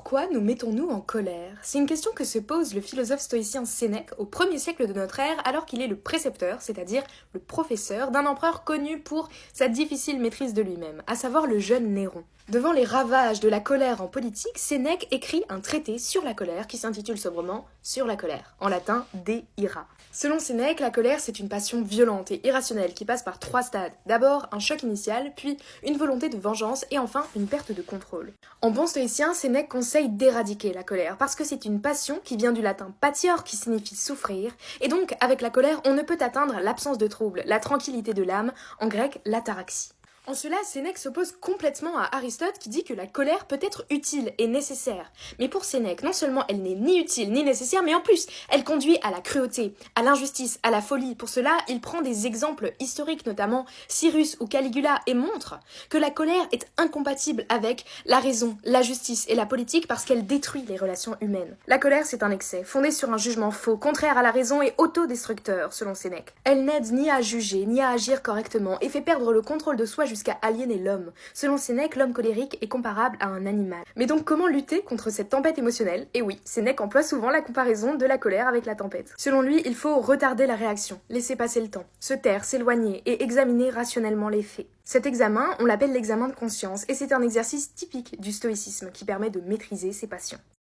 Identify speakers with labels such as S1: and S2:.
S1: Pourquoi nous mettons-nous en colère? C'est une question que se pose le philosophe stoïcien Sénèque au 1er siècle de notre ère alors qu'il est le précepteur, c'est-à-dire le professeur d'un empereur connu pour sa difficile maîtrise de lui-même, à savoir le jeune Néron. Devant les ravages de la colère en politique, Sénèque écrit un traité sur la colère qui s'intitule sobrement « Sur la colère », en latin « De ira ». Selon Sénèque, la colère c'est une passion violente et irrationnelle qui passe par 3 stades. D'abord un choc initial, puis une volonté de vengeance et enfin une perte de contrôle. En bon stoïcien, Sénèque conseille d'éradiquer la colère parce que c'est une passion qui vient du latin patior qui signifie souffrir et donc avec la colère on ne peut atteindre l'absence de trouble, la tranquillité de l'âme, en grec l'ataraxie. En cela, Sénèque s'oppose complètement à Aristote qui dit que la colère peut être utile et nécessaire. Mais pour Sénèque, non seulement elle n'est ni utile ni nécessaire, mais en plus, elle conduit à la cruauté, à l'injustice, à la folie. Pour cela, il prend des exemples historiques, notamment Cyrus ou Caligula, et montre que la colère est incompatible avec la raison, la justice et la politique parce qu'elle détruit les relations humaines. La colère, c'est un excès, fondé sur un jugement faux, contraire à la raison et autodestructeur, selon Sénèque. Elle n'aide ni à juger, ni à agir correctement, et fait perdre le contrôle de soi jusqu'à aliéner l'homme. Selon Sénèque, l'homme colérique est comparable à un animal. Mais donc comment lutter contre cette tempête émotionnelle? Et oui, Sénèque emploie souvent la comparaison de la colère avec la tempête. Selon lui, il faut retarder la réaction, laisser passer le temps, se taire, s'éloigner et examiner rationnellement les faits. Cet examen, on l'appelle l'examen de conscience et c'est un exercice typique du stoïcisme qui permet de maîtriser ses passions.